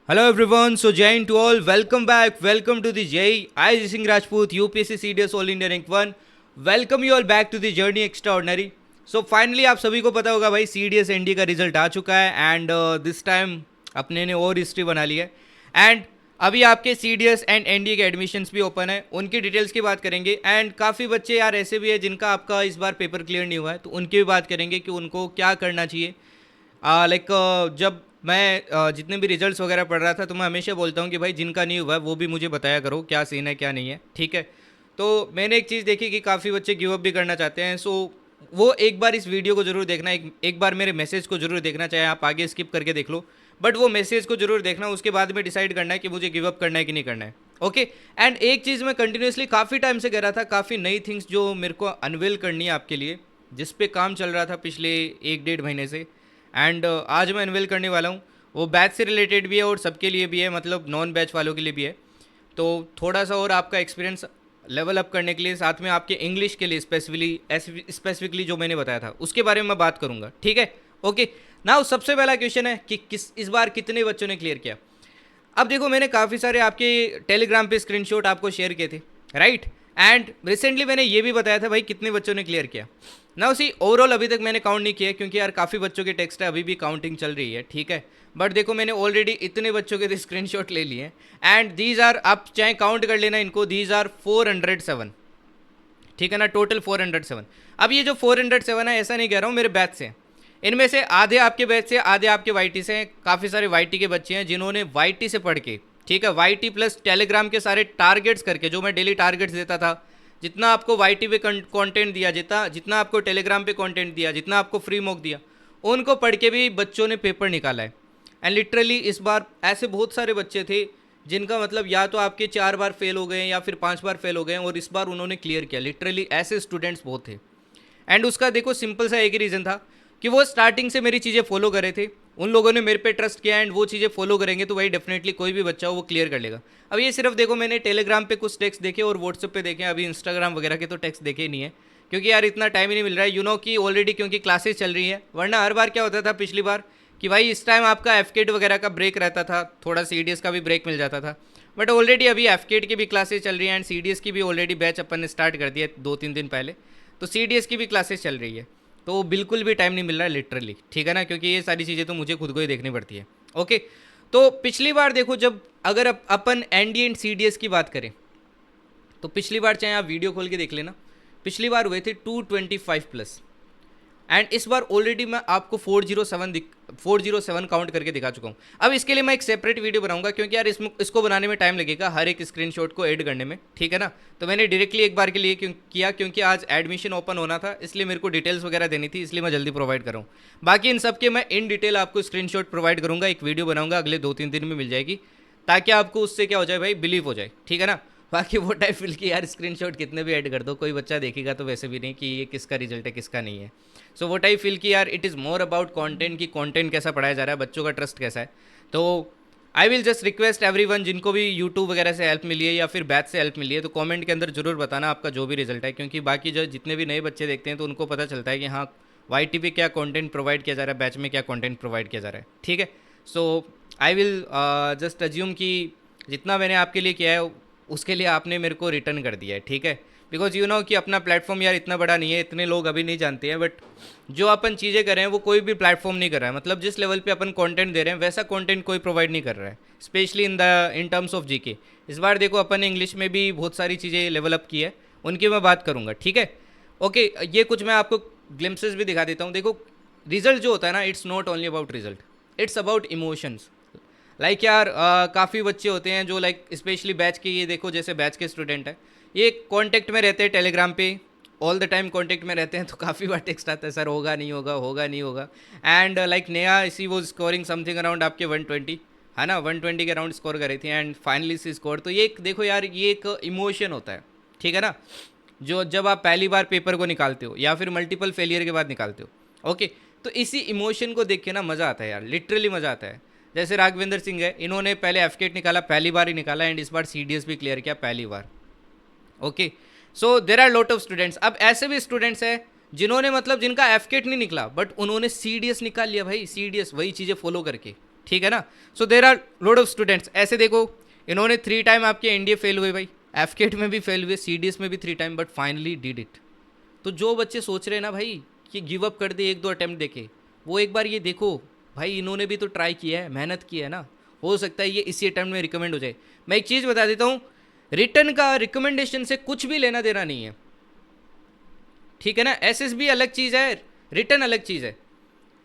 Hello everyone, so Jai Hind to all, welcome back, welcome to the Jai. I Ji Singh Rajput, UPSC CDS All India Rank 1. Welcome you all back to the Journey Extraordinary. So finally आप सभी को पता होगा भाई CDS ND का result आ चुका है and this time अपने ने और हिस्ट्री बना ली है एंड अभी आपके CDS एंड ND के एडमिशन्स भी ओपन है, उनकी डिटेल्स की बात करेंगे एंड काफ़ी बच्चे यार ऐसे भी है जिनका आपका इस बार पेपर क्लियर नहीं हुआ है, तो उनकी भी बात करेंगे कि उनको क्या करना चाहिए। जब मैं जितने भी रिजल्ट्स वगैरह पढ़ रहा था तो मैं हमेशा बोलता हूँ कि भाई जिनका नहीं हुआ है वो भी मुझे बताया करो क्या सीन है क्या नहीं है, ठीक है। तो मैंने एक चीज़ देखी कि काफ़ी बच्चे गिव अप भी करना चाहते हैं, सो वो एक बार इस वीडियो को ज़रूर देखना, एक बार मेरे मैसेज को ज़रूर देखना, चाहे आप आगे स्किप करके देख लो, बट वो मैसेज को ज़रूर देखना, उसके बाद में डिसाइड करना है कि मुझे गिव अप करना है कि नहीं करना है। ओके। एंड एक चीज़ मैं कंटिन्यूसली काफ़ी टाइम से कह रहा था, काफ़ी नई थिंग्स जो मेरे को अनवेल करनी है आपके लिए, जिस पे काम चल रहा था पिछले 1 डेढ़ महीने से, एंड आज मैं अनवेल करने वाला हूँ। वो बैच से रिलेटेड भी है और सबके लिए भी है, मतलब नॉन बैच वालों के लिए भी है। तो थोड़ा सा और आपका एक्सपीरियंस लेवल अप करने के लिए, साथ में आपके इंग्लिश के लिए स्पेसिफिकली जो मैंने बताया था उसके बारे में मैं बात करूँगा, ठीक है। ओके। नाउ सबसे पहला क्वेश्चन है कि इस बार कितने बच्चों ने क्लियर किया। अब देखो मैंने काफ़ी सारे आपके टेलीग्राम पे स्क्रीनशॉट आपको शेयर किए थे, राइट। एंड रिसेंटली मैंने ये भी बताया था भाई कितने बच्चों ने क्लियर किया ना। उसी ओवरऑल अभी तक मैंने काउंट नहीं किया क्योंकि यार काफ़ी बच्चों के टेक्स्ट है, अभी भी काउंटिंग चल रही है, ठीक है। बट देखो मैंने ऑलरेडी इतने बच्चों के स्क्रीनशॉट ले लिए एंड दीज आर, आप चाहे काउंट कर लेना इनको, दीज आर 407, ठीक है ना, टोटल 407। अब ये जो 407 है, ऐसा नहीं कह रहा हूँ मेरे बैच से, इनमें से आधे आपके बैच से, आधे आपके वाईटी से। काफ़ी सारे वाईटी के बच्चे हैं जिन्होंने वाईटी से पढ़ के, ठीक है, वाईटी प्लस टेलीग्राम के सारे टारगेट्स करके, जो मैं डेली टारगेट्स देता था, जितना आपको वाईटी पे कंटेंट दिया, जितना जितना आपको टेलीग्राम पे कंटेंट दिया, जितना आपको फ्री मॉक दिया, उनको पढ़ के भी बच्चों ने पेपर निकाला है। एंड लिटरली इस बार ऐसे बहुत सारे बच्चे थे जिनका मतलब या तो आपके 4 बार फेल हो गए या फिर 5 बार फेल हो गए और इस बार उन्होंने क्लियर किया। लिटरली ऐसे स्टूडेंट्स बहुत थे। एंड उसका देखो सिंपल सा एक ही रीज़न था कि वो स्टार्टिंग से मेरी चीज़ें फॉलो कर रहे थे, उन लोगों ने मेरे पे ट्रस्ट किया एंड वो चीज़ें फॉलो करेंगे तो भाई डेफिनेटली कोई भी बच्चा हो वो क्लियर कर लेगा। अब ये सिर्फ देखो मैंने टेलीग्राम पे कुछ टेक्स्ट देखे और व्हाट्सएप पे देखे, अभी इंस्टाग्राम वगैरह के तो टेक्स्ट देखे ही नहीं है क्योंकि यार इतना टाइम ही नहीं मिल रहा है, यू नो कि ऑलरेडी क्योंकि क्लासेस चल रही है। वरना हर बार क्या होता था पिछली बार कि भाई इस टाइम आपका एफकेट वगैरह का ब्रेक रहता था, थोड़ा सीडीएस का भी ब्रेक मिल जाता था। बट ऑलरेडी अभी एफकेट की भी क्लासेस चल रही हैं एंड सीडीएस की भी ऑलरेडी बैच अपन ने स्टार्ट कर दिया 2-3 दिन पहले, तो सीडीएस की भी क्लासेस चल रही है, तो बिल्कुल भी टाइम नहीं मिल रहा है लिटरली, ठीक है ना, क्योंकि ये सारी चीज़ें तो मुझे खुद को ही देखनी पड़ती है। ओके। तो पिछली बार देखो, जब अगर अपन एनडी एंड सीडीएस की बात करें तो पिछली बार चाहे आप वीडियो खोल के देख लेना, पिछली बार हुए थे 225 प्लस एंड इस बार ऑलरेडी मैं आपको 407 काउंट करके दिखा चुका हूँ। अब इसके लिए मैं एक सेपरेट वीडियो बनाऊंगा क्योंकि यार इसको बनाने में टाइम लगेगा, हर एक स्क्रीनशॉट को ऐड करने में, ठीक है ना। तो मैंने डायरेक्टली एक बार के लिए किया क्योंकि आज एडमिशन ओपन होना था, इसलिए मेरे को डिटेल्स वगैरह देनी थी, इसलिए मैं जल्दी प्रोवाइड कर रहा हूँ। बाकी इन सब के मैं इन डिटेल आपको स्क्रीनशॉट प्रोवाइड करूँगा, एक वीडियो बनाऊंगा, अगले 2-3 दिन में मिल जाएगी, ताकि आपको उससे क्या हो जाए भाई, बिलीव हो जाए, ठीक है ना। बाकी वो टाइप फिल की यार स्क्रीनशॉट कितने भी ऐड कर दो, कोई बच्चा देखेगा तो वैसे भी नहीं कि ये किसका रिजल्ट है किसका नहीं है। सो वो टाइप फील की यार it is more about content, की कंटेंट कैसा पढ़ाया जा रहा है, बच्चों का ट्रस्ट कैसा है। तो I will just request everyone जिनको भी यूट्यूब वगैरह से हेल्प मिली है या फिर बैच से हेल्प मिली है, तो कमेंट के अंदर जरूर बताना आपका जो भी रिजल्ट है, क्योंकि बाकी जो जितने भी नए बच्चे देखते हैं तो उनको पता चलता है कि हाँ वाईटी पे क्या कंटेंट प्रोवाइड किया जा रहा है, बैच में क्या कंटेंट प्रोवाइड किया जा रहा है, ठीक है। सो आई विल जस्ट अज्यूम कि जितना मैंने आपके लिए किया है उसके लिए आपने मेरे को रिटर्न कर दिया है, ठीक है। बिकॉज यू नो कि अपना प्लेटफॉर्म यार इतना बड़ा नहीं है, इतने लोग अभी नहीं जानते हैं, बट जो अपन चीज़ें कर रहे हैं वो कोई भी प्लेटफॉर्म नहीं कर रहा है। मतलब जिस लेवल पे अपन कंटेंट दे रहे हैं वैसा कंटेंट कोई प्रोवाइड नहीं कर रहा है, specially in terms of GK. इस बार देखो अपन ने इंग्लिश में भी बहुत सारी चीज़ें लेवल अप की है, उनकी मैं बात करूँगा, ठीक है। ओके। ये कुछ मैं आपको ग्लिम्सेस भी दिखा देता हूँ। देखो रिजल्ट जो होता है ना, it's not only about result, it's about emotions. Like यार काफ़ी बच्चे होते हैं जो लाइक स्पेशली बैच के, ये देखो जैसे बैच के स्टूडेंट हैं, ये कांटेक्ट में रहते हैं टेलीग्राम पे, ऑल द टाइम कांटेक्ट में रहते हैं, तो काफ़ी बार टेक्स्ट आता है सर होगा नहीं होगा, होगा नहीं होगा। एंड लाइक नेहा इसी वो स्कोरिंग समथिंग अराउंड आपके 120, है ना, 120 के अराउंड स्कोर कर रही थी एंड फाइनली सी स्कोर। तो ये देखो यार ये एक इमोशन होता है, ठीक है ना, जो जब आप पहली बार पेपर को निकालते हो या फिर मल्टीपल फेलियर के बाद निकालते हो। ओके। तो इसी इमोशन को देख के ना मज़ा आता है यार, लिटरली मज़ा आता है। जैसे राघवेंद्र सिंह है, इन्होंने पहले एफकेट निकाला, पहली बार ही निकाला एंड इस बार सीडीएस भी क्लियर किया पहली बार। Okay. So there are lot of students. अब ऐसे भी स्टूडेंट्स हैं जिन्होंने मतलब जिनका एफकेट नहीं निकला बट उन्होंने सीडीएस निकाल लिया भाई, सीडीएस वही चीज़ें फॉलो करके, ठीक है ना। So there are load of students, ऐसे देखो इन्होंने 3 टाइम आपके एनडीए फेल हुए भाई, एफकेट में भी फेल हुए, सीडीएस में भी 3 time, but finally did it. तो जो बच्चे सोच रहे हैं ना भाई कि गिव अप कर दे 1-2 अटेम्प्ट देके, वो एक बार ये देखो भाई, इन्होंने भी तो ट्राई किया है, मेहनत की है ना, हो सकता है ये इसी अटेम्प्ट में रिकमेंड हो जाए। मैं एक चीज़ बता देता हूँ, रिटर्न का रिकमेंडेशन से कुछ भी लेना देना नहीं है, ठीक है ना। एसएसबी अलग चीज़ है, रिटर्न अलग चीज़ है।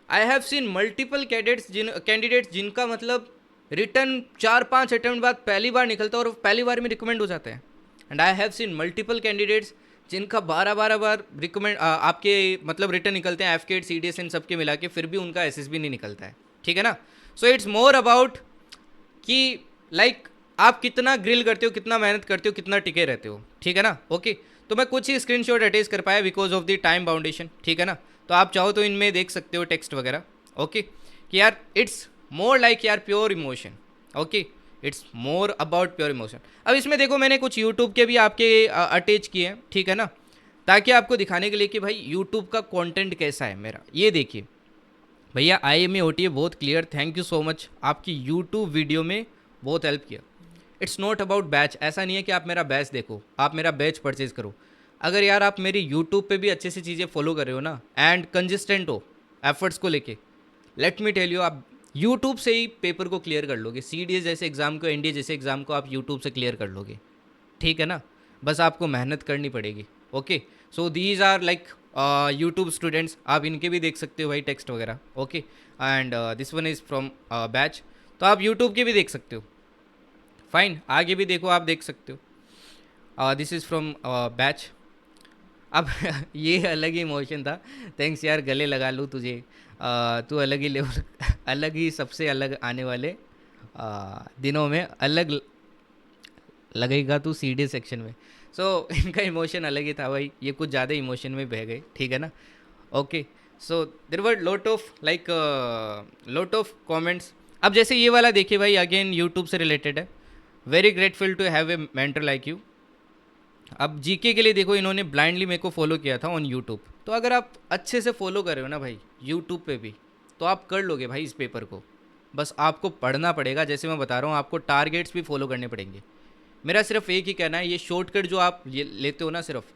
I have seen multiple candidates जिनका मतलब रिटर्न 4-5 अटेम्प्ट बाद पहली बार निकलता है और पहली बार में रिकमेंड हो जाता है। And I have seen multiple candidates जिनका 12-12 बार रिकमेंड आपके मतलब रिटर्न निकलते हैं, एफकेट सीडीएस इन सब के मिला के, फिर भी उनका एसएसबी नहीं निकलता है, ठीक है ना। सो इट्स मोर अबाउट कि लाइक आप कितना ग्रिल करते हो, कितना मेहनत करते हो, कितना टिके रहते हो, ठीक है ना। ओके, तो मैं कुछ ही स्क्रीनशॉट अटैच कर पाया बिकॉज ऑफ द टाइम बाउंडेशन, ठीक है ना। तो आप चाहो तो इनमें देख सकते हो टेक्स्ट वगैरह, ओके, कि यार इट्स मोर लाइक यार pure emotion, okay, it's more about pure emotion. अब इसमें देखो मैंने कुछ यूट्यूब के भी आपके अटैच किए हैं, ठीक है ना, ताकि आपको दिखाने के लिए कि भाई यूट्यूब का कंटेंट कैसा है मेरा। ये देखिए भैया, IMA OTA बहुत clear, thank you so much, आपकी यूट्यूब वीडियो में बहुत हेल्प किया। इट्स नॉट अबाउट बैच, ऐसा नहीं है कि आप मेरा बैच देखो, आप मेरा बैच परचेज करो। अगर यार आप मेरी यूट्यूब पे भी अच्छे से चीज़ें फॉलो कर रहे हो ना एंड कंसिस्टेंट हो एफर्ट्स को लेके, लेट मी टेल यू, आप यूट्यूब से ही पेपर को क्लियर कर लोगे। CDS जैसे एग्ज़ाम को, NDA जैसे एग्ज़ाम को आप यूट्यूब से क्लियर कर लोगे, ठीक है ना। बस आपको मेहनत करनी पड़ेगी, okay. So these are like YouTube students, आप इनके भी देख सकते हो भाई टेक्स्ट वगैरह, okay. And this one is from batch, तो आप यूट्यूब के भी देख सकते हो, फाइन। आगे भी देखो, आप देख सकते हो, दिस इज़ फ्रॉम बैच। अब ये अलग ही इमोशन था, थैंक्स यार, गले लगा लूँ तुझे, तू अलग ही लेवल अलग ही सबसे अलग आने वाले दिनों में अलग लगेगा तू सीडी सेक्शन में। सो इनका इमोशन अलग ही था भाई, ये कुछ ज़्यादा इमोशन में बह गए, ठीक है ना। Okay, so there were lot of like lot of comments. अब जैसे ये वाला देखिए भाई, अगेन यूट्यूब से रिलेटेड है, very grateful to have a mentor like you. अब जीके के लिए देखो, इन्होंने ब्लाइंडली मेरे को फॉलो किया था ऑन यूट्यूब, तो अगर आप अच्छे से फॉलो कर रहे हो ना भाई यूट्यूब पे भी, तो आप कर लोगे भाई इस पेपर को। बस आपको पढ़ना पड़ेगा, जैसे मैं बता रहा हूँ, आपको टारगेट्स भी फॉलो करने पड़ेंगे। मेरा सिर्फ एक ही कहना है, ये शॉर्टकट जो आप लेते हो ना, सिर्फ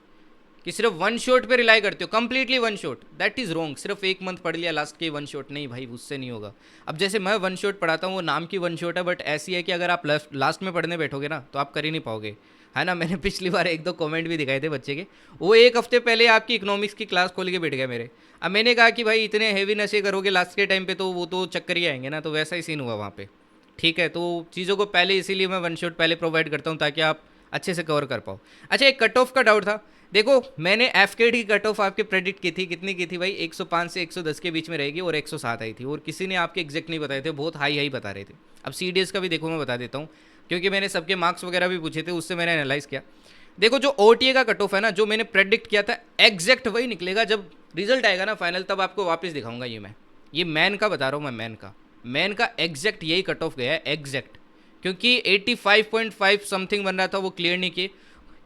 कि सिर्फ वन शॉट पे रिलाई करते हो, completely one shot, that is wrong. सिर्फ एक मंथ पढ़ लिया लास्ट के वन शॉट, नहीं भाई, उससे नहीं होगा। अब जैसे मैं वन शॉट पढ़ाता हूँ, वो नाम की वन शॉट है, बट ऐसी है कि अगर आप लास्ट में पढ़ने बैठोगे ना तो आप कर ही नहीं पाओगे, है ना। मैंने पिछली बार 1-2 कमेंट भी दिखाए थे बच्चे के, वो एक हफ्ते पहले आपकी इकोनॉमिक्स की क्लास खोल के बैठ गया मेरे। अब मैंने कहा कि भाई इतने हैवी नशे करोगे लास्ट के टाइम पे तो वो तो चक्कर ही आएंगे ना, तो वैसा ही सीन हुआ वहाँ पे, ठीक है। तो चीज़ों को पहले इसीलिए मैं वन शॉट पहले प्रोवाइड करता हूँ ताकि आप अच्छे से कवर कर पाओ। अच्छा, एक कट ऑफ का डाउट था, देखो मैंने एफकेट की कट ऑफ आपके प्रेडिक्ट की थी, कितनी की थी भाई, 105 से 110 के बीच में रहेगी और 107 आई थी, और किसी ने आपके एग्जैक्ट नहीं बताए थे, बहुत हाई हाई बता रहे थे। अब CDS का भी देखो मैं बता देता हूँ, क्योंकि मैंने सबके मार्क्स वगैरह भी पूछे थे, उससे मैंने एनालाइज किया। देखो जो OTA का कट ऑफ है ना, जो मैंने प्रेडिक्ट किया था, एग्जैक्ट वही निकलेगा। जब रिजल्ट आएगा ना फाइनल, तब आपको वापस दिखाऊंगा। ये मैन का बता रहा हूँ मैं, मैन का एग्जैक्ट यही कट ऑफ गया है, एग्जैक्ट, क्योंकि 85.5 समथिंग बन रहा था, वो क्लियर नहीं किए।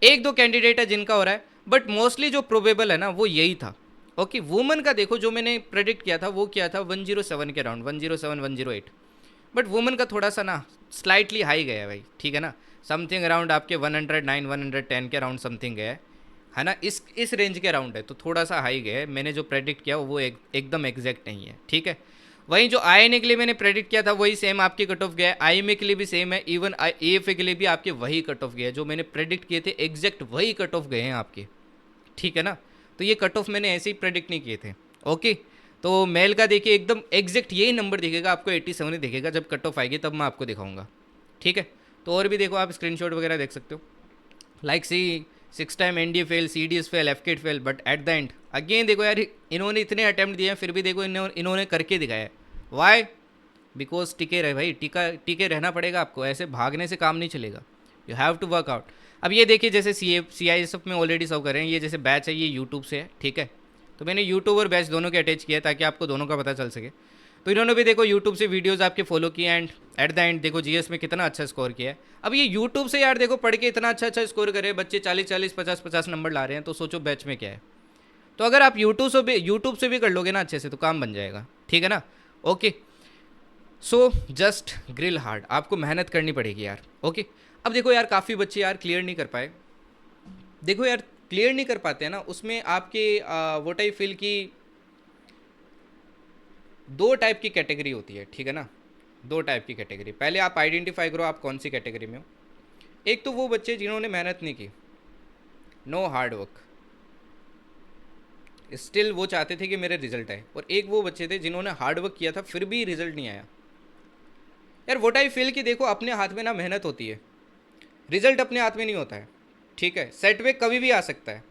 1-2 कैंडिडेट है जिनका हो रहा है, बट मोस्टली जो प्रोबेबल है ना वो यही था, ओके। वुमन का देखो, जो मैंने प्रेडिक्ट किया था वो क्या था, 107 के अराउंड, 107 108, बट वुमन का थोड़ा सा ना स्लाइटली हाई गया है भाई, ठीक है ना, समथिंग अराउंड आपके 109 110 के अराउंड समथिंग गया है ना, इस रेंज के अराउंड है, तो थोड़ा सा हाई गया है। मैंने जो प्रेडिक्ट किया वो एकदम एग्जैक्ट नहीं है, ठीक है। वहीं जो INA के लिए मैंने प्रेडिक्ट किया था वही सेम आपके कट ऑफ गया है, IMA के लिए भी सेम है, इवन AFA के लिए भी आपके वही कट ऑफ गया है, जो मैंने प्रेडिक्ट किए थे एग्जैक्ट वही कट ऑफ गए हैं आपके, ठीक है ना। तो ये कट ऑफ मैंने ऐसे ही प्रेडिक्ट नहीं किए थे, ओके। तो मेल का देखिए एकदम एग्जैक्ट यही नंबर दिखेगा आपको, 87 ही दिखेगा। जब कट ऑफ आएगी तब मैं आपको दिखाऊंगा, ठीक है। तो और भी देखो, आप स्क्रीनशॉट वगैरह देख सकते हो, like see 6 time NDA fail, CDS fail, AFCAT fail, but at the end again देखो यार, इन्होंने इतने अटैम्प्ट दिए हैं फिर भी देखो इन्होंने करके दिखाया है। वाई? बिकॉज टिके रहे भाई, टिके रहना पड़ेगा आपको, ऐसे भागने से काम नहीं चलेगा, you have to work out. अब ये देखिए, जैसे CISF में ऑलरेडी सब कर रहे हैं, ये जैसे बैच है ये यूट्यूब से है, ठीक है। तो मैंने यूट्यूब और बैच दोनों के अटैच किया ताकि आपको दोनों का पता चल सके। तो इन्होंने भी देखो यूट्यूब से वीडियोस आपके फॉलो किए, एंड एट द एंड देखो GS में कितना अच्छा स्कोर किया है। अब ये यूट्यूब से यार देखो पढ़ के इतना अच्छा स्कोर करे, बच्चे 40 50 नंबर ला रहे हैं, तो सोचो बैच में क्या है। तो अगर आप यूट्यूब से भी कर लोगे ना अच्छे से, तो काम बन जाएगा, ठीक है ना, okay. So just grill hard, आपको मेहनत करनी पड़ेगी यार। ओके, अब देखो यार, काफ़ी बच्चे यार क्लियर नहीं कर पाए। देखो यार, क्लियर नहीं कर पाते हैं ना, उसमें आपके व्हाट आई फील की दो टाइप की कैटेगरी होती है, ठीक है ना। दो टाइप की कैटेगरी, पहले आप आइडेंटिफाई करो आप कौन सी कैटेगरी में हो। एक तो वो बच्चे जिन्होंने मेहनत नहीं की, नो हार्ड वर्क, स्टिल वो चाहते थे कि मेरे रिजल्ट आए। और एक वो बच्चे थे जिन्होंने हार्ड वर्क किया था फिर भी रिजल्ट नहीं आया। यार व्हाट आई फील कि देखो, अपने हाथ में ना मेहनत होती है, रिजल्ट अपने हाथ में नहीं होता है, ठीक है। सेटबैक कभी भी आ सकता है।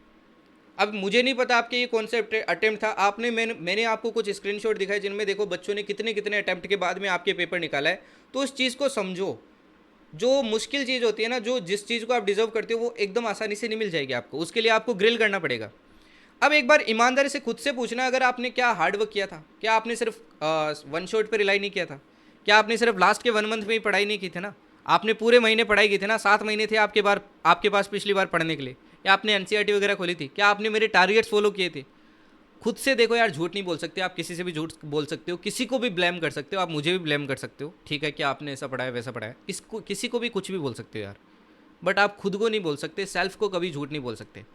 अब मुझे नहीं पता आपके ये कौन सा अटेम्प्ट था, मैंने आपको कुछ स्क्रीनशॉट दिखाए जिनमें देखो बच्चों ने कितने कितने अटेम्प्ट के बाद में आपके पेपर निकाला है। तो उस चीज़ को समझो, जो मुश्किल चीज़ होती है ना, जो जिस चीज़ को आप डिजर्व करते हो वो एकदम आसानी से नहीं मिल जाएगी आपको, उसके लिए आपको ग्रिल करना पड़ेगा। अब एक बार ईमानदारी से खुद से पूछना, अगर आपने क्या हार्ड वर्क किया था, क्या आपने सिर्फ वन शॉट पर रिलाई नहीं किया था, क्या आपने सिर्फ लास्ट के 1 मंथ में ही पढ़ाई नहीं की थी ना, आपने पूरे महीने पढ़ाई की थी ना, 7 महीने थे आपके पास पिछली बार पढ़ने के लिए, या आपने एनसीईआरटी वगैरह खोली थी, क्या आपने मेरे टारगेट्स फॉलो किए थे। खुद से देखो यार, झूठ नहीं बोल सकते आप, किसी से भी झूठ बोल सकते हो, किसी को भी ब्लेम कर सकते हो, आप मुझे भी ब्लेम कर सकते हो, ठीक है, कि आपने ऐसा पढ़ाया वैसा पढ़ाया, किसी को भी कुछ भी बोल सकते हो यार, बट आप खुद को नहीं बोल सकते, सेल्फ को कभी झूठ नहीं बोल सकते।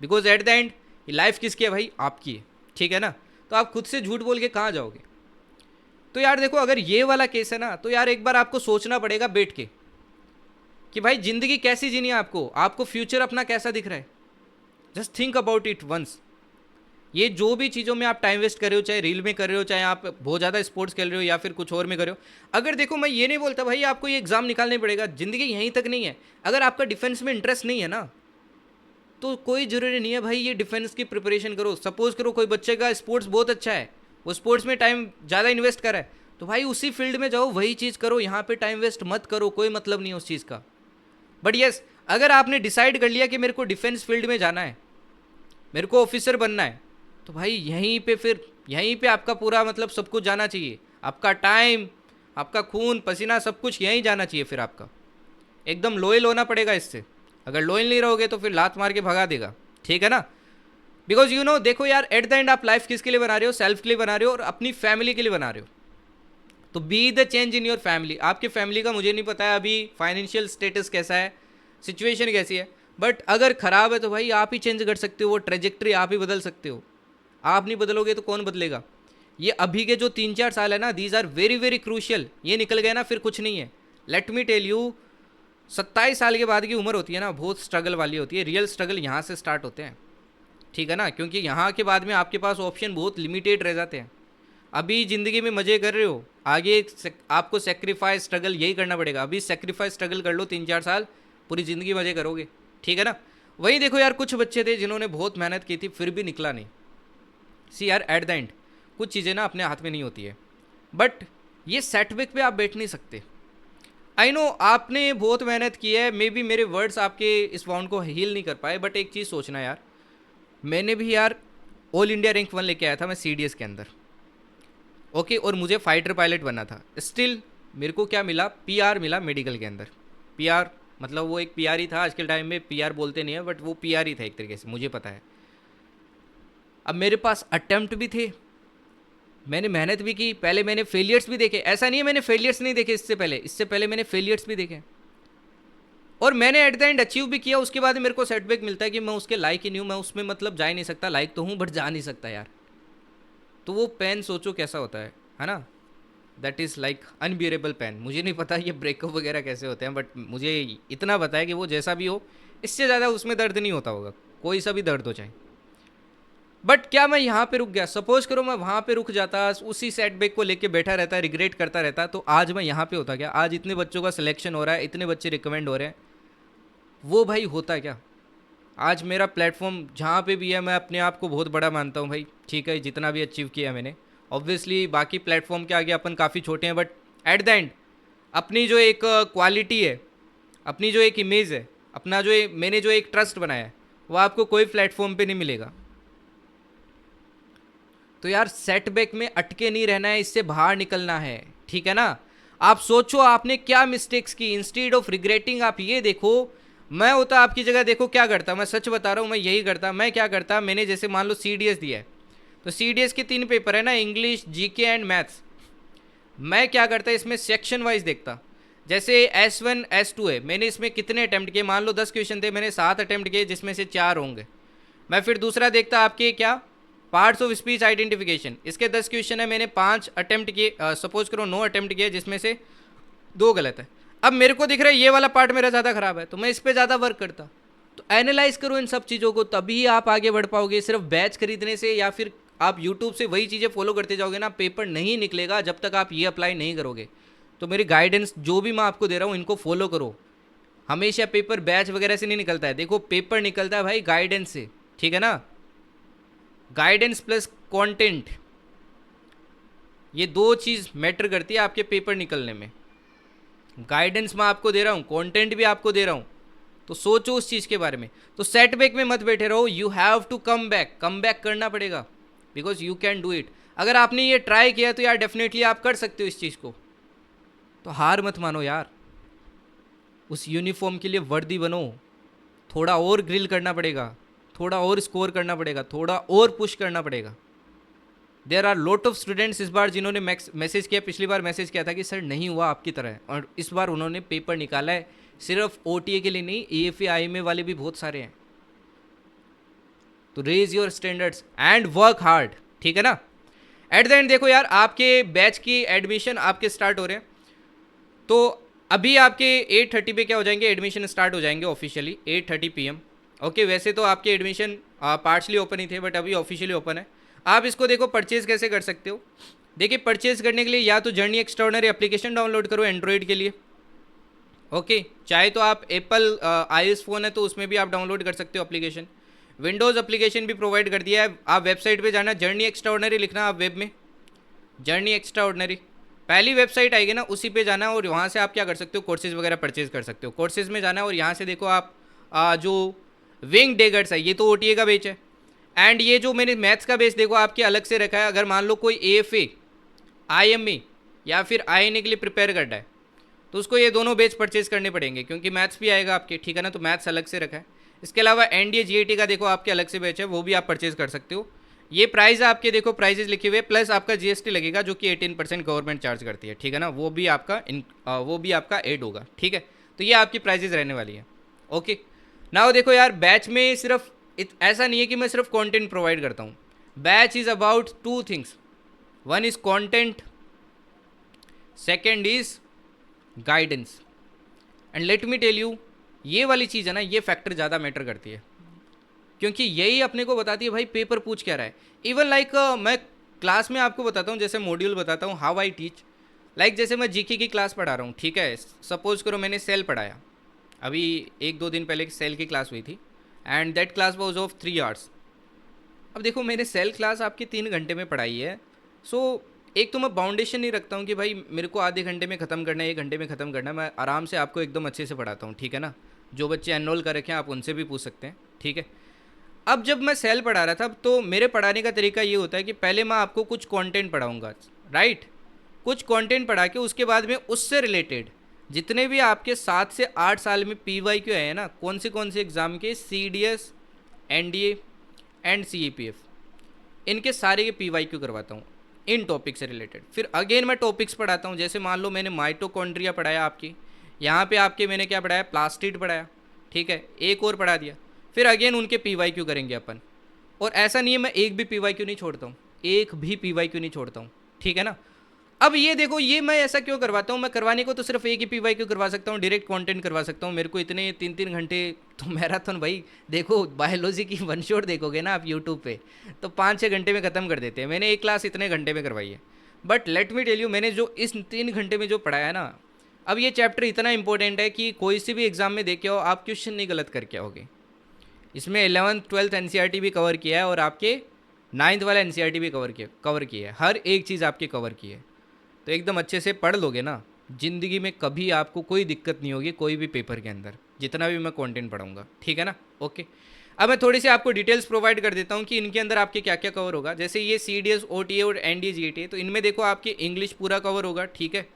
Because at the and life किसकी है भाई, आपकी है, ठीक है ना। तो आप खुद से झूठ बोल के कहाँ जाओगे। तो यार देखो, अगर ये वाला केस है ना, तो यार एक बार आपको सोचना पड़ेगा बैठ के कि भाई ज़िंदगी कैसी जीनी है आपको फ्यूचर अपना कैसा दिख रहा है। Just think about it once. ये जो भी चीज़ों में आप टाइम वेस्ट कर रहे हो, चाहे रील में कर रहे हो, चाहे आप बहुत ज़्यादा स्पोर्ट्स खेल रहे हो या फिर कुछ और में कर रहे हो। अगर देखो, मैं ये नहीं बोलता भाई आपको ये एग्ज़ाम निकालने पड़ेगा, ज़िंदगी यहीं तक नहीं है। अगर आपका डिफेंस में इंटरेस्ट नहीं है ना, तो कोई ज़रूरी नहीं है भाई ये डिफेंस की प्रिपरेशन करो। सपोज करो कोई बच्चे का स्पोर्ट्स बहुत अच्छा है, वो स्पोर्ट्स में टाइम ज़्यादा इन्वेस्ट कर रहा है, तो भाई उसी फील्ड में जाओ, वही चीज़ करो, यहाँ पे टाइम वेस्ट मत करो, कोई मतलब नहीं है उस चीज़ का। बट यस, अगर आपने डिसाइड कर लिया कि मेरे को डिफेंस फील्ड में जाना है, मेरे को ऑफिसर बनना है, तो भाई यहीं पे आपका पूरा मतलब सब कुछ जाना चाहिए, आपका टाइम, आपका खून पसीना सब कुछ यहीं जाना चाहिए। फिर आपका एकदम लॉयल होना पड़ेगा इससे। अगर लॉयल नहीं रहोगे तो फिर लात मार के भगा देगा, ठीक है ना। बिकॉज यू नो, देखो यार, एट द एंड आप लाइफ किसके लिए बना रहे हो, सेल्फ के लिए बना रहे हो और अपनी फैमिली के लिए बना रहे हो। तो be the change in your family. आपकी फैमिली का मुझे नहीं पता है अभी फाइनेंशियल स्टेटस कैसा है, सिचुएशन कैसी है, बट अगर ख़राब है तो भाई आप ही चेंज कर सकते हो, वो ट्रेजेक्ट्री आप ही बदल सकते हो। आप नहीं बदलोगे तो कौन बदलेगा। ये अभी के जो 3-4 साल है ना, these are very very crucial. ये निकल गए ना फिर कुछ नहीं है। लेट मी टेल यू, 27 साल के बाद की उम्र होती है ना, बहुत स्ट्रगल वाली होती है। रियल स्ट्रगल यहाँ से स्टार्ट होते हैं, ठीक है ना, क्योंकि यहाँ के बाद में आपके पास ऑप्शन बहुत लिमिटेड रह जाते हैं। अभी ज़िंदगी में मज़े कर रहे हो, आगे आपको सेक्रीफाइस स्ट्रगल यही करना पड़ेगा। अभी सेक्रीफाइस स्ट्रगल कर लो 3-4 साल, पूरी ज़िंदगी मज़े करोगे, ठीक है ना। वही देखो यार, कुछ बच्चे थे जिन्होंने बहुत मेहनत की थी फिर भी निकला नहीं। सी यार, एट द एंड कुछ चीज़ें ना अपने हाथ में नहीं होती है, बट ये सेटबैक पे आप बैठ नहीं सकते। आई नो आपने बहुत मेहनत की है, मे बी मेरे वर्ड्स आपके इस वाउंड को हील नहीं कर पाए, बट एक चीज़ सोचना यार, मैंने भी यार ऑल इंडिया रैंक 1 लेके आया था मैं CDS के अंदर, ओके, और मुझे फाइटर पायलट बनना था। स्टिल मेरे को क्या मिला, PR मिला मेडिकल के अंदर। PR मतलब वो एक PR ही था, आज के टाइम में PR बोलते नहीं है, बट वो PR ही था एक तरीके से, मुझे पता है। अब मेरे पास अटेम्प्ट भी थे, मैंने मेहनत भी की, पहले मैंने फेलियर्स भी देखे, ऐसा नहीं है मैंने फेलियर्स नहीं देखे इससे पहले मैंने फेलियर्स भी देखे, और मैंने एट द एंड अचीव भी किया। उसके बाद मेरे को सेटबैक मिलता है कि मैं उसके लायक ही नहीं हूँ, मैं उसमें मतलब जा ही नहीं सकता। लायक तो हूँ बट जा नहीं सकता यार। तो वो पेन सोचो कैसा होता है ना। That is like unbearable pain. मुझे नहीं पता ये ब्रेकअप वगैरह कैसे होते हैं, बट मुझे इतना पता है कि वो जैसा भी हो, इससे ज़्यादा उसमें दर्द नहीं होता होगा, कोई सा भी दर्द हो जाए। बट क्या मैं यहाँ पे रुक गया, सपोज करो मैं वहाँ पे रुक जाता, उसी सेटबैक को लेके बैठा रहता, रिग्रेट करता रहता, तो आज मैं यहाँ पे होता क्या। आज इतने बच्चों का सिलेक्शन हो रहा है, इतने बच्चे रिकमेंड हो रहे हैं, वो भाई होता क्या। आज मेरा प्लेटफॉर्म जहाँ पे भी है, मैं अपने आप को बहुत बड़ा मानता हूँ भाई, ठीक है, जितना भी अचीव किया मैंने। ऑब्वियसली बाकी प्लेटफॉर्म के आगे अपन काफ़ी छोटे हैं, बट एट द एंड अपनी जो एक क्वालिटी है, अपनी जो एक इमेज है, अपना जो मैंने जो एक ट्रस्ट बनाया है, वो आपको कोई प्लेटफॉर्म पे नहीं मिलेगा। तो यार सेटबैक में अटके नहीं रहना है, इससे बाहर निकलना है, ठीक है ना। आप सोचो आपने क्या मिस्टेक्स की, इंस्टीड ऑफ रिग्रेटिंग आप ये देखो। मैं होता आपकी जगह, देखो क्या करता, मैं सच बता रहा हूँ, मैं यही करता। मैं क्या करता, मैंने जैसे मान लो CDS दिया है, तो CDS के 3 पेपर है ना, इंग्लिश, GK एंड मैथ्स। मैं क्या करता इसमें सेक्शन वाइज देखता। जैसे S1 S2 है, मैंने इसमें कितने अटेम्प्ट किए, मान लो 10 क्वेश्चन थे, मैंने 7 अटेम्प्ट किए जिसमें से 4 होंगे। मैं फिर दूसरा देखता आपके क्या, पार्ट्स ऑफ स्पीच आइडेंटिफिकेशन, इसके 10 क्वेश्चन है, मैंने 5 अटेम्प्ट किए, सपोज करो 9 अटेम्प्ट किए जिसमें से 2 गलत है। अब मेरे को दिख रहा है ये वाला पार्ट मेरा ज़्यादा खराब है, तो मैं इस पर ज़्यादा वर्क करता। तो एनालाइज करो इन सब चीज़ों को, तभी आप आगे बढ़ पाओगे। सिर्फ बैच खरीदने से या फिर आप यूट्यूब से वही चीज़ें फॉलो करते जाओगे ना, पेपर नहीं निकलेगा जब तक आप ये अप्लाई नहीं करोगे। तो मेरी गाइडेंस जो भी मैं आपको दे रहा हूँ इनको फॉलो करो। हमेशा पेपर बैच वगैरह से नहीं निकलता है, देखो पेपर निकलता है भाई गाइडेंस से, ठीक है ना। गाइडेंस प्लस कंटेंट, ये 2 चीज़ मैटर करती है आपके पेपर निकलने में। गाइडेंस मैं आपको दे रहा हूँ, कंटेंट भी आपको दे रहा हूँ, तो सोचो उस चीज़ के बारे में। तो सेटबैक में मत बैठे रहो, you have to come back करना पड़ेगा, because you can do it. अगर आपने ये ट्राई किया तो यार डेफिनेटली आप कर सकते हो इस चीज़ को। तो हार मत मानो यार, उस यूनिफॉर्म के लिए वर्दी बनो। थोड़ा और ग्रिल करना पड़ेगा, थोड़ा और स्कोर करना पड़ेगा, थोड़ा और पुश करना पड़ेगा। There are lot of students इस बार जिन्होंने मैसेज किया, पिछली बार मैसेज किया था कि सर नहीं हुआ आपकी तरह, और इस बार उन्होंने पेपर निकाला है। सिर्फ OTA के लिए नहीं, AFA IMA वाले भी बहुत सारे हैं। तो raise your standards and work hard, ठीक है ना। एट द एंड देखो यार, आपके बैच की एडमिशन आपके स्टार्ट हो रहे हैं, तो अभी आपके 8:30 पे क्या हो जाएंगे, एडमिशन स्टार्ट हो जाएंगे ऑफिशियली 8:30 PM। ओके, वैसे तो आपके एडमिशन पार्शली ओपन ही थे, बट अभी ऑफिशियली ओपन है। आप इसको देखो परचेज कैसे कर सकते हो। देखिए परचेज करने के लिए या तो जर्नी एक्स्ट्राऑर्डिनरी एप्लीकेशन डाउनलोड करो एंड्रॉइड के लिए। ओके, चाहे तो आप एप्पल iOS फ़ोन है तो उसमें भी आप डाउनलोड कर सकते हो एप्लीकेशन। विंडोज़ एप्लीकेशन भी प्रोवाइड कर दिया है। आप वेबसाइट पे जाना, जर्नी एक्स्ट्राऑर्डिनरी लिखना आप वेब में, जर्नी एक्स्ट्राऑर्डिनरी पहली वेबसाइट आएगी ना, उसी पे जाना और वहाँ से आप क्या कर सकते हो, कोर्सेज वगैरह परचेज कर सकते हो। कोर्सेज में जाना और यहाँ से देखो आप जो विंग डेगर्स है, ये तो OTA का बेच है। एंड ये जो मैंने मैथ्स का बेस देखो आपके अलग से रखा है। अगर मान लो कोई AFA IMA या फिर INA के लिए प्रिपेयर करना है तो उसको ये दोनों बेच परचेज करने पड़ेंगे, क्योंकि मैथ्स भी आएगा आपके, ठीक है ना। तो मैथ्स अलग से रखा है। इसके अलावा NDA GAT का देखो आपके अलग से बेच है, वो भी आप परचेज कर सकते हो। ये प्राइस आपके देखो प्राइजेस लिखे हुए, प्लस आपका GST लगेगा जो कि 18% गवर्नमेंट चार्ज करती है, ठीक है ना। वो भी आपका ऐड होगा, ठीक है। तो ये आपकी प्राइजेस रहने वाली है। ओके, नाउ देखो यार, बैच में सिर्फ ऐसा नहीं है कि मैं सिर्फ कंटेंट प्रोवाइड करता हूँ। Batch is about 2 things, one is content, second is guidance. And let me tell you, ये वाली चीज़ है ना, ये फैक्टर ज़्यादा मैटर करती है, क्योंकि यही अपने को बताती है भाई पेपर पूछ क्या रहा है। इवन लाइक मैं क्लास में आपको बताता हूँ, जैसे मॉड्यूल बताता हूँ हाउ आई टीच। लाइक जैसे मैं GK की क्लास पढ़ा रहा हूँ, ठीक है। सपोज करो मैंने सेल पढ़ाया, अभी 1-2 दिन पहले सेल की क्लास हुई थी, and that class was of 3 hours. अब देखो मैंने सेल क्लास आपकी 3 घंटे में पढ़ाई है। सो एक तो मैं बाउंडेशन नहीं रखता हूँ कि भाई मेरे को आधे घंटे में ख़त्म करना है, 1 घंटे में ख़त्म करना है। मैं आराम से आपको एकदम अच्छे से पढ़ाता हूँ, ठीक है ना। जो बच्चे एनरोल कर रखे हैं आप उनसे भी पूछ सकते हैं, ठीक है। अब जब मैं सेल पढ़ा रहा था तो मेरे पढ़ाने का तरीका ये होता है कि पहले मैं आपको कुछ कंटेंट पढ़ाऊँगा, राइट। कुछ कंटेंट पढ़ा के उसके बाद में उससे रिलेटेड जितने भी आपके 7 से 8 साल में PYQ आए हैं ना, कौन से एग्ज़ाम के, CDS, NDA एंड CEPF, इनके सारे के PYQ करवाता हूँ इन टॉपिक से रिलेटेड। फिर अगेन मैं टॉपिक्स पढ़ाता हूँ। जैसे मान लो मैंने माइटोकॉन्ड्रिया पढ़ाया आपकी, यहाँ पे आपके मैंने क्या पढ़ाया, प्लास्टिड पढ़ाया, ठीक है। एक और पढ़ा दिया, फिर अगेन उनके PYQ करेंगे अपन। और ऐसा नहीं है मैं एक भी PYQ नहीं छोड़ता हूँ, एक भी PYQ नहीं छोड़ता हूँ, ठीक है ना। अब ये देखो, ये मैं ऐसा क्यों करवाता हूँ, मैं करवाने को तो सिर्फ एक ही PYQ करवा सकता हूँ, डायरेक्ट कंटेंट करवा सकता हूँ। मेरे को इतने 3-3 घंटे तो मैराथन भाई, देखो बायोलॉजी की 1 शॉट देखोगे ना आप यूट्यूब पे तो 5-6 घंटे में ख़त्म कर देते हैं। मैंने एक क्लास इतने घंटे में करवाई है। But let me tell you, मैंने जो इस 3 घंटे में जो पढ़ाया ना, अब ये चैप्टर इतना इंपॉर्टेंट है कि कोई सी भी एग्ज़ाम में देखे हो आप क्वेश्चन नहीं गलत करके आओगे। इसमें 11th 12th NCERT भी कवर किया है और आपके 9th वाला NCERT भी कवर किया है, हर एक चीज़ आपकी कवर की है। तो एकदम अच्छे से पढ़ लोगे ना, ज़िंदगी में कभी आपको कोई दिक्कत नहीं होगी कोई भी पेपर के अंदर, जितना भी मैं कंटेंट पढ़ाऊँगा, ठीक है ना। ओके, अब मैं थोड़ी सी आपको डिटेल्स प्रोवाइड कर देता हूँ कि इनके अंदर आपके क्या क्या कवर होगा। जैसे ये CDS, OTA और NDA GAT, तो इनमें देखो आपके इंग्लिश पूरा कवर होगा, ठीक है।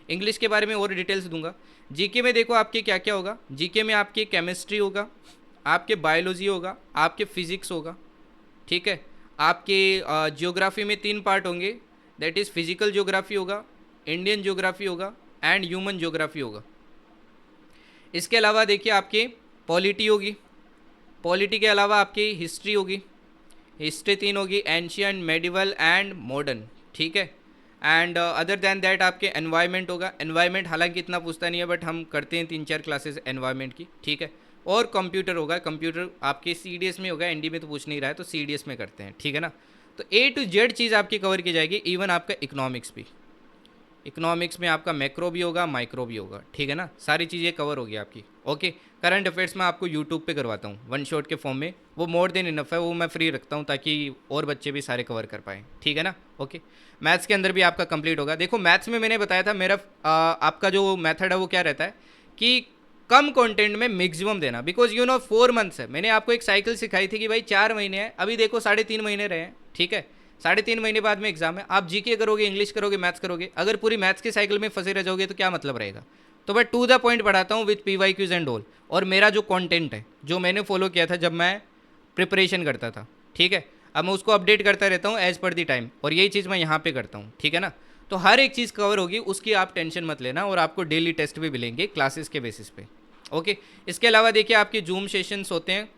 इंग्लिश के बारे में और डिटेल्स दूंगा। GK में देखो आपके क्या क्या होगा। GK में आपके केमिस्ट्री होगा, आपके बायोलॉजी होगा, आपके फिजिक्स होगा, ठीक है। आपके जियोग्राफी में 3 पार्ट होंगे, दैट इज़ फिजिकल जियोग्राफी होगा, इंडियन ज्योग्राफी होगा एंड ह्यूमन ज्योग्राफी होगा। इसके अलावा देखिए आपके पॉलिटी होगी, पॉलिटी के अलावा आपकी हिस्ट्री होगी, हिस्ट्री 3 होगी, एंशियंट, मेडिवल एंड मॉडर्न, ठीक है। एंड अदर दैन दैट आपके एनवायरनमेंट होगा, एनवायरनमेंट हालांकि इतना पूछता नहीं है बट हम करते हैं 3-4 क्लासेस एनवायरनमेंट की, ठीक है। और कंप्यूटर होगा, कंप्यूटर आपके CDS में होगा, ND में तो पूछ नहीं रहा है तो CDS में करते हैं, ठीक है ना। तो A to Z चीज़ आपकी कवर की जाएगी, इवन आपका इकोनॉमिक्स भी, इकोनॉमिक्स में आपका मैक्रो भी होगा, माइक्रो भी होगा, ठीक है ना। सारी चीज़ें कवर होगी आपकी, ओके। करंट अफेयर्स में आपको यूट्यूब पे करवाता हूँ वन शॉट के फॉर्म में, वो मोर देन इनफ है, वो मैं फ्री रखता हूँ ताकि और बच्चे भी सारे कवर कर पाएँ, ठीक है ना, ओके। मैथ्स के अंदर भी आपका कंप्लीट होगा। देखो मैथ्स में मैंने बताया था मेरा आपका जो मेथड है वो क्या रहता है कि कम कंटेंट में मैक्सिमम देना, बिकॉज 4 मंथ्स है। मैंने आपको एक साइकिल सिखाई थी कि भाई 4 महीने हैं, अभी देखो 3.5 महीने रहे हैं, ठीक है। 3.5 महीने बाद में एग्जाम है, आप GK करोगे, इंग्लिश करोगे, मैथ्स करोगे, अगर पूरी मैथ्स की साइकिल में फंसे रह जाओगे तो क्या मतलब रहेगा। तो मैं टू द पॉइंट पढ़ाता हूँ विथ PYQs एंड ऑल। और मेरा जो कंटेंट है जो मैंने फॉलो किया था जब मैं प्रिपरेशन करता था, ठीक है, अब मैं उसको अपडेट करता रहता हूँ एज पर दी टाइम, और यही चीज़ मैं यहाँ पे करता हूँ, ठीक है ना। तो हर एक चीज़ कवर होगी, उसकी आप टेंशन मत लेना, और आपको डेली टेस्ट भी मिलेंगे क्लासेस के बेसिस पे, ओके। इसके अलावा देखिए आपके जूम सेशंस होते हैं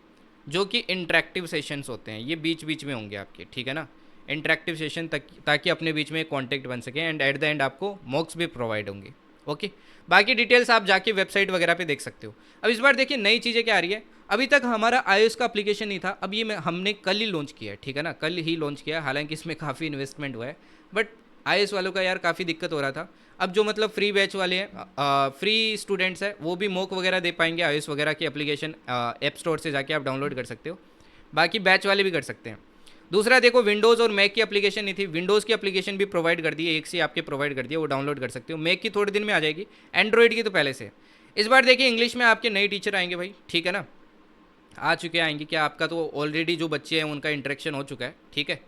जो कि इंटरेक्टिव सेशंस होते हैं, ये बीच बीच में होंगे आपके, ठीक है ना, इंटरेक्टिव सेशन ताकि अपने बीच में कॉन्टेक्ट बन सके, एंड एट द एंड आपको मॉक्स भी प्रोवाइड होंगे, ओके। बाकी डिटेल्स आप जाके वेबसाइट वगैरह पे देख सकते हो। अब इस बार देखिए नई चीज़ें क्या आ रही है, अभी तक हमारा iOS का एप्लीकेशन नहीं था, अब ये हमने कल ही लॉन्च किया है, ठीक है ना, कल ही लॉन्च किया है, हालांकि इसमें काफ़ी इन्वेस्टमेंट हुआ है, बट iOS वालों का यार काफ़ी दिक्कत हो रहा था। अब जो मतलब फ्री बैच वाले हैं, फ्री स्टूडेंट्स हैं, वो भी मॉक वगैरह दे पाएंगे, iOS वगैरह की एप्लीकेशन ऐप स्टोर से जाके आप डाउनलोड कर सकते हो, बाकी बैच वाले भी कर सकते हैं। दूसरा देखो विंडोज़ और मैक की एप्लीकेशन नहीं थी, विंडोज़ की एप्लीकेशन भी प्रोवाइड कर दी है, एक से आपके प्रोवाइड कर दिया, वो डाउनलोड कर सकते हो। मैक की थोड़े दिन में आ जाएगी, एंड्रॉइड की तो पहले से। इस बार देखिए इंग्लिश में आपके नए टीचर आएंगे भाई, ठीक है ना, आ चुके आएंगे क्या, आपका तो ऑलरेडी जो बच्चे हैं उनका इंटरेक्शन हो चुका है, ठीक है,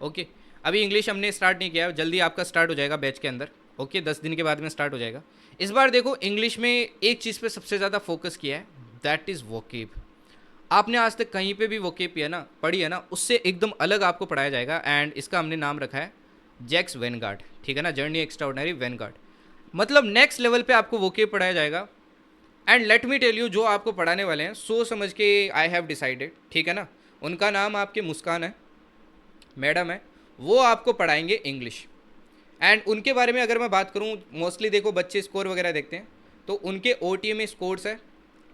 ओके। अभी इंग्लिश हमने स्टार्ट नहीं किया है, जल्दी आपका स्टार्ट हो जाएगा बैच के अंदर, ओके, 10 दिन के बाद में स्टार्ट हो जाएगा। इस बार देखो इंग्लिश में एक चीज़ पे सबसे ज़्यादा फोकस किया है, दैट इज़ वोकेब। आपने आज तक कहीं पे भी वोकेब है ना पढ़ी है ना, उससे एकदम अलग आपको पढ़ाया जाएगा, एंड इसका हमने नाम रखा है जैक्स वैनगार्ड, ठीक है ना, जर्नी एक्स्ट्राऑर्डिनरी वैनगार्ड। मतलब नेक्स्ट लेवल पे आपको वोकेब पढ़ाया जाएगा, and let me tell you जो आपको पढ़ाने वाले हैं सोच समझ के आई हैव डिसाइडेड, ठीक है ना। उनका नाम आपके मुस्कान है, मैडम है, वो आपको पढ़ाएंगे इंग्लिश। एंड उनके बारे में अगर मैं बात करूँ, मोस्टली देखो बच्चे स्कोर वगैरह देखते हैं, तो उनके OTA में स्कोर्स है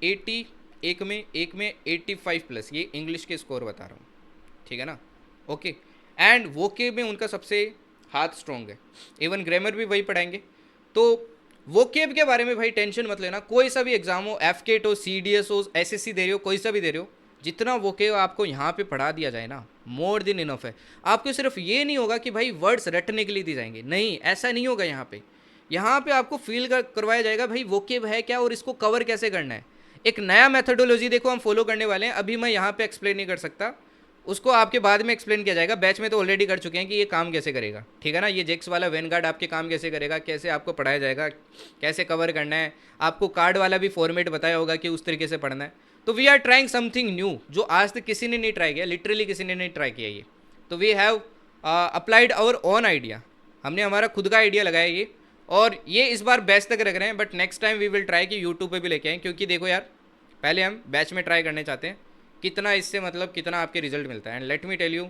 80, एक में 85+, ये इंग्लिश के स्कोर बता रहा हूँ, ठीक है ना, ओके। एंड वोकेब में उनका सबसे हाथ स्ट्रॉन्ग है, इवन ग्रामर भी वही पढ़ाएंगे। तो वोकेब के बारे में भाई टेंशन मत लेना, कोई सा भी एग्जाम हो, FCAT हो, CDS हो, SSC दे रहे हो, कोई सा भी दे रहे हो, जितना वोकेब आपको यहाँ पे पढ़ा दिया जाए ना, मोर देन इनफ है। आपको सिर्फ ये नहीं होगा कि भाई वर्ड्स रटने के लिए दिए जाएंगे, नहीं, ऐसा नहीं होगा। यहाँ पे आपको फील करवाया जाएगा भाई वोकेब है क्या और इसको कवर कैसे करना है। एक नया मेथडोलॉजी देखो हम फॉलो करने वाले हैं, अभी मैं यहाँ पे एक्सप्लेन नहीं कर सकता, उसको आपके बाद में एक्सप्लेन किया जाएगा। बैच में तो ऑलरेडी कर चुके हैं कि ये काम कैसे करेगा, ठीक है ना। ये जेक्स वाला वैनगार्ड आपके काम कैसे करेगा, कैसे आपको पढ़ाया जाएगा, कैसे कवर करना है, आपको कार्ड वाला भी फॉर्मेट बताया होगा कि उस तरीके से पढ़ना है। तो we are trying something new, जो आज तक किसी ने नहीं ट्राई किया, लिटरली किसी ने नहीं ट्राई किया ये। तो we have applied our own idea, हमने हमारा खुद का आइडिया लगाया ये, और ये इस बार बैच तक रख रहे हैं, but next time we will try कि यूट्यूब पे भी लेके आएँ, क्योंकि देखो यार पहले हम बैच में ट्राई करने चाहते हैं कितना इससे मतलब कितना आपके रिजल्ट मिलता है। And let me tell you,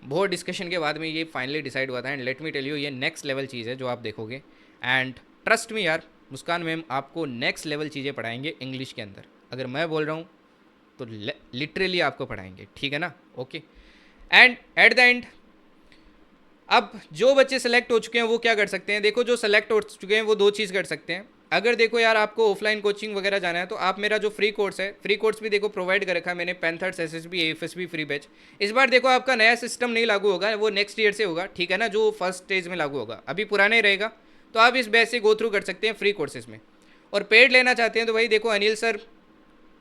बहुत डिस्कशन के बाद में ये फाइनली डिसाइड हुआ था, and let me tell you ये नेक्स्ट लेवल चीज़ है जो आप देखोगे। एंड ट्रस्ट मी यार, मुस्कान मैम आपको नेक्स्ट लेवल चीज़ें पढ़ाएंगे इंग्लिश के अंदर, अगर मैं बोल रहा हूँ तो लिटरली आपको पढ़ाएंगे, ठीक है ना, okay. And eight the and अब जो बच्चे सेलेक्ट हो चुके हैं वो क्या कर सकते हैं, देखो जो सेलेक्ट हो चुके हैं वो दो चीज़ कर सकते हैं। अगर देखो यार आपको ऑफलाइन कोचिंग वगैरह जाना है तो आप मेरा जो फ्री कोर्स है, फ्री कोर्स भी देखो प्रोवाइड कर रखा है मैंने, panthers, SSB, AFSB free batch. इस बार देखो आपका नया सिस्टम नहीं लागू होगा, वो नेक्स्ट ईयर से होगा, ठीक है ना, जो फर्स्ट स्टेज में लागू होगा, अभी पुराना ही रहेगा। तो आप इस बैच से गो थ्रू कर सकते हैं फ्री कोर्सेज में। और पेड लेना चाहते हैं तो भाई देखो अनिल सर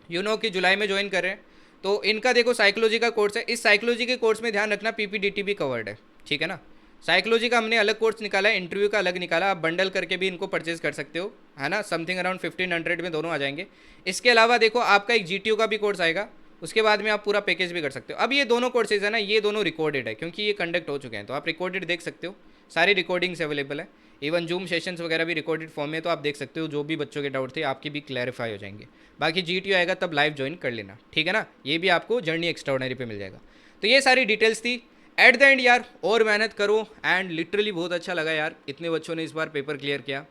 कि जुलाई में ज्वाइन कर रहे हैं, तो इनका देखो साइकोलॉजी का कोर्स है, इस साइकोलॉजी के कोर्स में ध्यान रखना PPDT भी कवर्ड है, ठीक है ना। साइकोलॉजी का हमने अलग कोर्स निकाला है, इंटरव्यू का अलग निकाला, आप बंडल करके भी इनको परचेज कर सकते हो, है ना, समथिंग अराउंड 1500 में दोनों आ जाएंगे। इसके अलावा देखो आपका एक GTO का भी कोर्स आएगा, उसके बाद में आप पूरा पैकेज भी कर सकते हो। अब ये दोनों कोर्सेज है ना, ये दोनों रिकॉर्डेड है क्योंकि ये कंडक्ट हो चुके हैं, तो आप रिकॉर्डेड देख सकते हो, सारी रिकॉर्डिंग्स अवेलेबल है। इवन जूम सेशंस वगैरह भी रिकॉर्डेड फॉर्म में, तो आप देख सकते हो जो भी बच्चों के डाउट थे आपके भी क्लैरिफाई हो जाएंगे। बाकी GTO आएगा तब लाइव ज्वाइन कर लेना, ठीक है ना, ये भी आपको जर्नी एक्स्ट्राऑर्डिनरी पे मिल जाएगा। तो ये सारी डिटेल्स थी। एट द एंड यार और मेहनत करो, एंड लिटरली बहुत अच्छा लगा यार, इतने बच्चों ने इस बार पेपर क्लियर किया।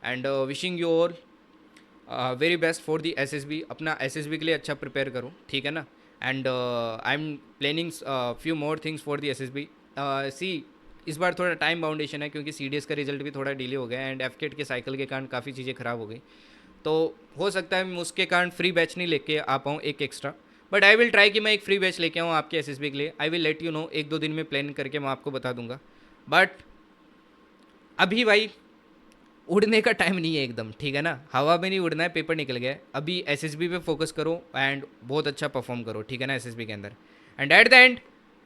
And wishing you all very best for the SSB। अपना SSB के लिए अच्छा प्रिपेयर करो, ठीक है ना। And I am planning few more things for the SSB। सी इस बार थोड़ा टाइम बाउंडेशन है क्योंकि CDS का रिजल्ट भी थोड़ा डिले हो गया एंड FCAT के साइकिल के कारण काफ़ी चीज़ें ख़राब हो गई, तो हो सकता है मैं उसके कारण फ्री बैच नहीं लेके आ पाऊँ एक extra, but I will try कि मैं एक फ्री बैच लेके आऊँ आपके SSB के लिए। I will let you know, 1-2 दिन में प्लान करके मैं आपको बता दूंगा। बट अभी भाई उड़ने का टाइम नहीं है एकदम, ठीक है ना, हवा में नहीं उड़ना है, पेपर निकल गया है। अभी SSB पे फोकस करो एंड बहुत अच्छा परफॉर्म करो, ठीक है ना, SSB के अंदर। And eight the and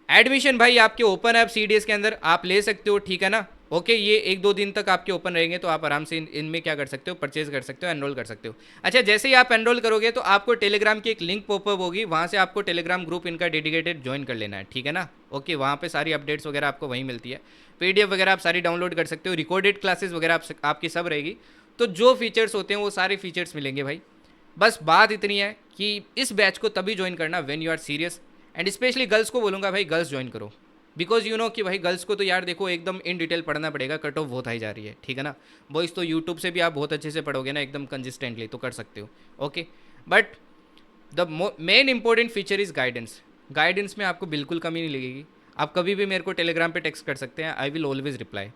admission भाई आपके ओपन है, CDS के अंदर आप ले सकते हो, ठीक है ना। ओके, ये 1-2 दिन तक आपके ओपन रहेंगे तो आप आराम से इनमें क्या कर सकते हो, परचेज कर सकते हो, एनरोल कर सकते हो। अच्छा, जैसे ही आप एनरोल करोगे तो आपको टेलीग्राम की एक लिंक पॉपअप होगी, वहाँ से आपको टेलीग्राम ग्रुप इनका डेडिकेटेड ज्वाइन कर लेना है, ठीक है ना। ओके, वहाँ पे सारी अपडेट्स वगैरह आपको वहीं मिलती है, PDF वगैरह आप सारी डाउनलोड कर सकते हो, रिकॉर्डेड क्लासेस वगैरह आपकी सब रहेगी। तो जो फीचर्स होते हैं वो सारे फीचर्स मिलेंगे भाई। बस बात इतनी है कि इस बैच को तभी ज्वाइन करना when you are serious, and specially girls को बोलूँगा भाई गर्ल्स ज्वाइन करो, बिकॉज यू नो कि भाई गर्ल्स को तो यार देखो एकदम इन डिटेल पढ़ना पड़ेगा, कट ऑफ बहुत हाई जा रही है, ठीक है ना। बॉयज़ तो यूट्यूब से भी आप बहुत अच्छे से पढ़ोगे ना एकदम कंसिस्टेंटली तो कर सकते हो। Okay, but the main important feature is guidance. Guidance में आपको बिल्कुल कमी नहीं लगेगी। आप कभी भी मेरे को टेलीग्राम पे टेक्स्ट कर सकते हैं, I will always reply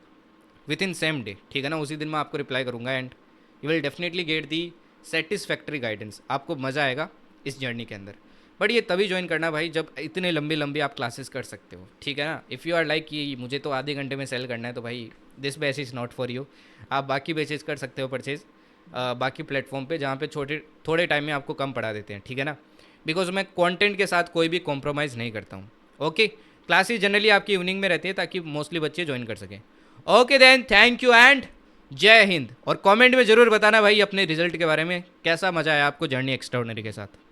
with in same day, ठीक है ना, उसी दिन मैं आपको रिप्लाई करूँगा and you will definitely get the satisfactory guidance. आपको मज़ा आएगा इस जर्नी के अंदर। बट ये तभी ज्वाइन करना भाई जब इतने लंबी लंबी आप क्लासेस कर सकते हो, ठीक है ना। इफ़ यू आर लाइक कि मुझे तो आधे घंटे में सेल करना है, तो भाई this batch is not for you. आप बाकी बैचेस कर सकते हो परचेज बाकी प्लेटफॉर्म पे जहाँ पे थोड़े टाइम में आपको कम पढ़ा देते हैं, ठीक है ना। बिकॉज मैं कंटेंट के साथ कोई भी कॉम्प्रोमाइज़ नहीं करता हूँ। ओके, क्लासेस जनरली आपकी इवनिंग में रहती है ताकि मोस्टली बच्चे ज्वाइन कर सकें। Okay then, thank you and जय हिंद। और कमेंट में ज़रूर बताना भाई अपने रिजल्ट के बारे में, कैसा मज़ा आया आपको जर्नी एक्स्ट्राऑर्डिनरी के साथ।